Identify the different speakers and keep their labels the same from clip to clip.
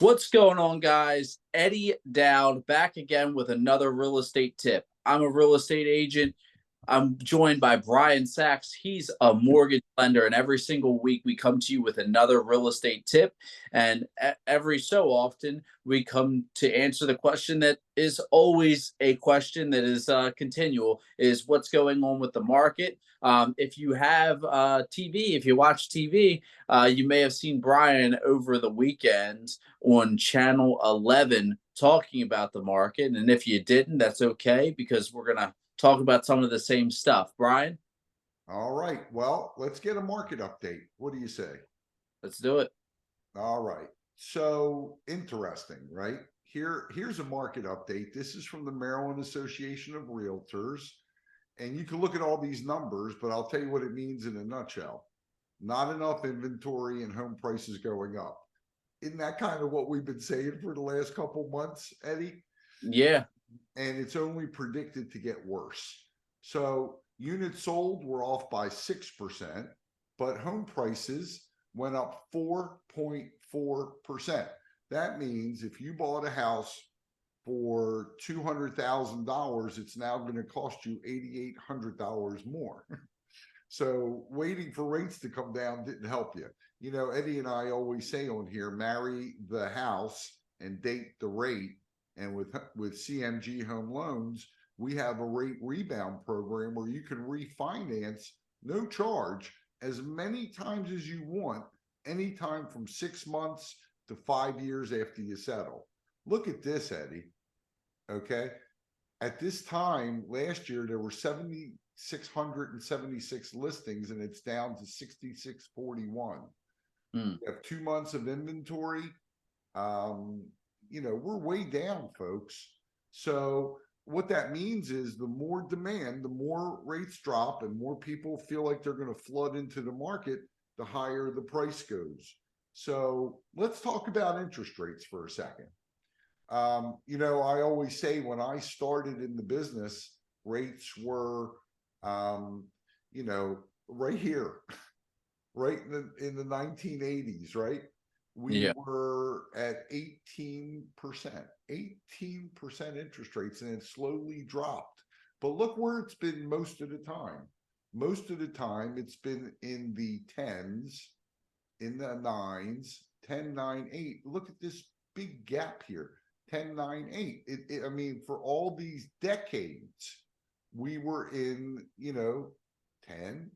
Speaker 1: What's going on, guys? Eddie Dowd back again with another real estate tip. I'm a real estate agent. I'm joined by Brian Sachs. He's a mortgage lender, and every single week we come to you with another real estate tip. And every so often we come to answer the question that is always a question that is continual: is what's going on with the market? If you have TV, if you watch TV, you may have seen Brian over the weekend on Channel 11 talking about the market. And if you didn't, that's okay because we're gonna talk about some of the same stuff. Brian,
Speaker 2: All right. Well, let's get a market update. What do you say?
Speaker 1: let's do it.
Speaker 2: All right. So interesting, right? Here's a market update. This is from the Maryland Association of Realtors. And you can look at all these numbers, but I'll tell you what it means in a nutshell. Not enough inventory and home prices going up. Isn't that kind of what we've been saying for the last couple months, Eddie?
Speaker 1: Yeah.
Speaker 2: And it's only predicted to get worse. So units sold were off by 6%, but home prices went up 4.4%. That means if you bought a house for $200,000, it's now going to cost you $8,800 more. So waiting for rates to come down didn't help you. You know, Eddie and I always say on here, marry the house and date the rate. And with CMG Home Loans, we have a rate rebound program where you can refinance no charge as many times as you want, anytime from 6 months to 5 years after you settle. Look at this, Eddie. Okay. At this time last year, there were 7,676 listings and it's down to 6,641.
Speaker 1: Hmm.
Speaker 2: You have 2 months of inventory. We're way down, folks. So what that means is the more demand, the more rates drop and more people feel like they're going to flood into the market, the higher the price goes. So let's talk about interest rates for a second. I always say when I started in the business, rates were, right here, right in the 1980s, right? We
Speaker 1: Yeah.
Speaker 2: were at 18%, 18% interest rates, and it slowly dropped. But look where it's been most of the time. Most of the time, it's been in the tens, in the nines, 10, 9, 8. Look at this big gap here, 10, 9, 8. I mean, for all these decades, we were in, 10,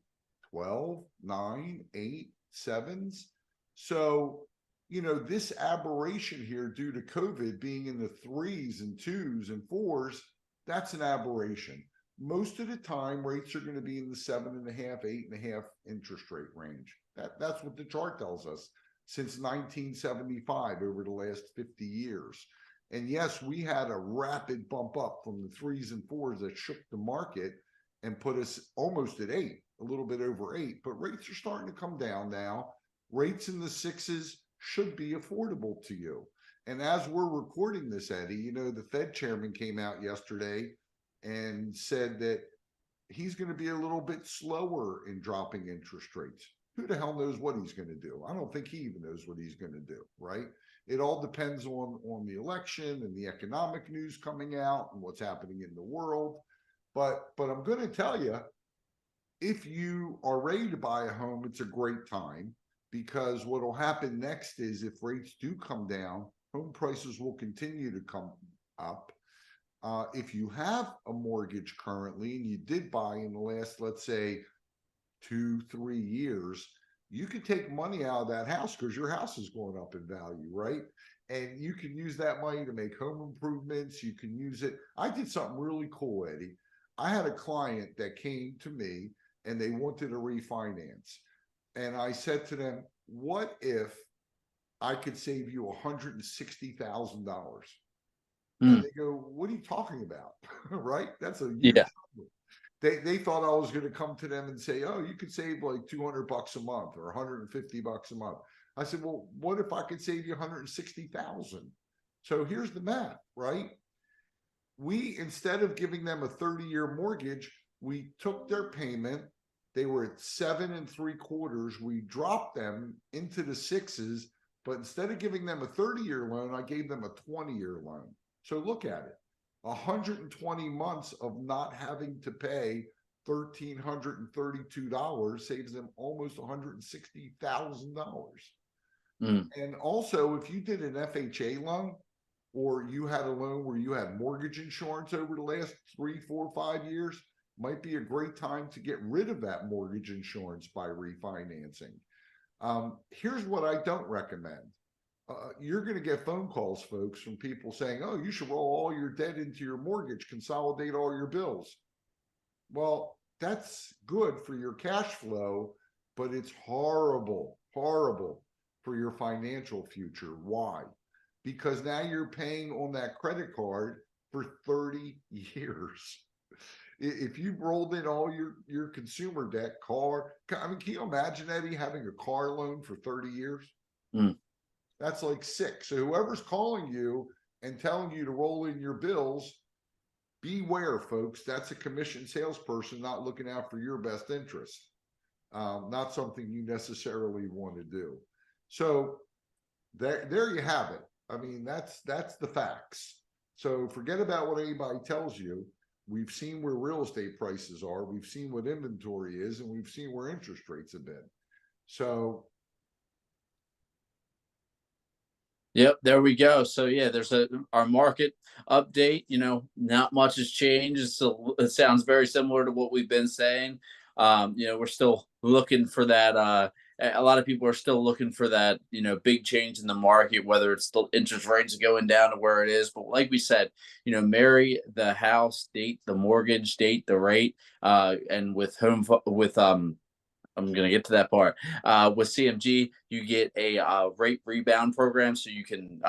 Speaker 2: 12, 9, 8, sevens. So, this aberration here due to COVID being in the threes and twos and fours, that's an aberration. Most of the time, rates are going to be in the 7.5, 8.5 interest rate range. That's what the chart tells us since 1975 over the last 50 years. And yes, we had a rapid bump up from the threes and fours that shook the market and put us almost at 8, a little bit over 8. But rates are starting to come down now. Rates in the sixes should be affordable to you. And as we're recording this, Eddie, the Fed chairman came out yesterday and said that he's going to be a little bit slower in dropping interest rates. Who the hell knows what he's going to do? I don't think he even knows what he's going to do, right? It all depends on the election and the economic news coming out and what's happening in the world. But I'm going to tell you, if you are ready to buy a home, it's a great time, because what will happen next is if rates do come down, home prices will continue to come up. If you have a mortgage currently and you did buy in the last, let's say, 2, 3 years, you can take money out of that house because your house is going up in value, right? And you can use that money to make home improvements. You can use it. I did something really cool, Eddie. I had a client that came to me and they wanted a refinance. And I said to them, what if I could save you $160,000?
Speaker 1: Hmm.
Speaker 2: And they go, what are you talking about? Right? That's a huge
Speaker 1: Yeah.
Speaker 2: number. They thought I was going to come to them and say, oh, you could save like $200 a month or $150 a month. I said, well, what if I could save you 160,000? So here's the math, right? We, instead of giving them a 30-year mortgage, we took their payment. They were at 7.75. We dropped them into the sixes But instead of giving them a 30-year loan, I gave them a 20-year loan. So look at it. 120 months of not having to pay $1,332 saves them almost $160,000.
Speaker 1: Mm.
Speaker 2: And also, if you did an FHA loan, or you had a loan where you had mortgage insurance over the last 3, 4, 5 years, might be a great time to get rid of that mortgage insurance by refinancing. Here's what I don't recommend. You're going to get phone calls, folks, from people saying, oh, you should roll all your debt into your mortgage, consolidate all your bills. Well, that's good for your cash flow, but it's horrible, horrible for your financial future. Why? Because now you're paying on that credit card for 30 years. If you've rolled in all your consumer debt, car, I mean, can you imagine, Eddie, having a car loan for 30 years?
Speaker 1: Mm.
Speaker 2: That's like 6. So whoever's calling you and telling you to roll in your bills, beware, folks. That's a commission salesperson not looking out for your best interest. Not something you necessarily want to do. So there you have it. I mean, that's the facts. So forget about what anybody tells you. We've seen where real estate prices are. We've seen what inventory is, and we've seen where interest rates have been. So,
Speaker 1: yep, there we go. So yeah, there's our market update. You know, not much has changed. So it sounds very similar to what we've been saying. You know, we're still looking for that. A lot of people are still looking for that, you know, big change in the market, whether it's still interest rates going down to where it is. But like we said, you know, marry the house, date the mortgage, date the rate, and with I'm going to get to that part. With CMG, you get a rate rebound program, so you can,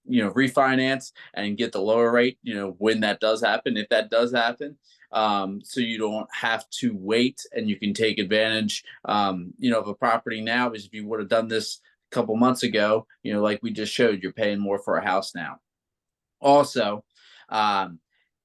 Speaker 1: you know, refinance and get the lower rate. You know, when that does happen, if that does happen, so you don't have to wait, and you can take advantage, you know, of a property now. Because if you would have done this a couple months ago, you know, like we just showed, you're paying more for a house now. Also, um,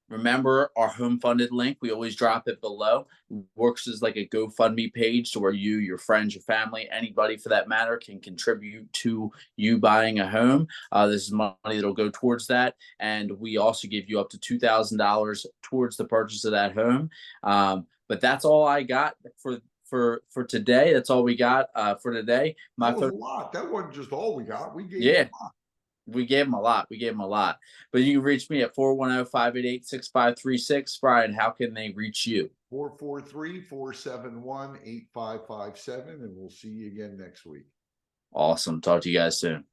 Speaker 1: remember our home funded link. We always drop it below. Works as like a GoFundMe page to where you, your friends, your family, anybody for that matter can contribute to you buying a home. This is money that'll go towards that. And we also give you up to $2,000 towards the purchase of that home. But that's all I got for today. That's all we got for today.
Speaker 2: that was a lot. That wasn't just all we got. We gave
Speaker 1: Yeah.
Speaker 2: a lot.
Speaker 1: We gave him a lot. We gave him a lot. But you can reach me at 410-588-6536. Brian, how can they reach you?
Speaker 2: 443-471-8557. And we'll see you again next week.
Speaker 1: Awesome. Talk to you guys soon.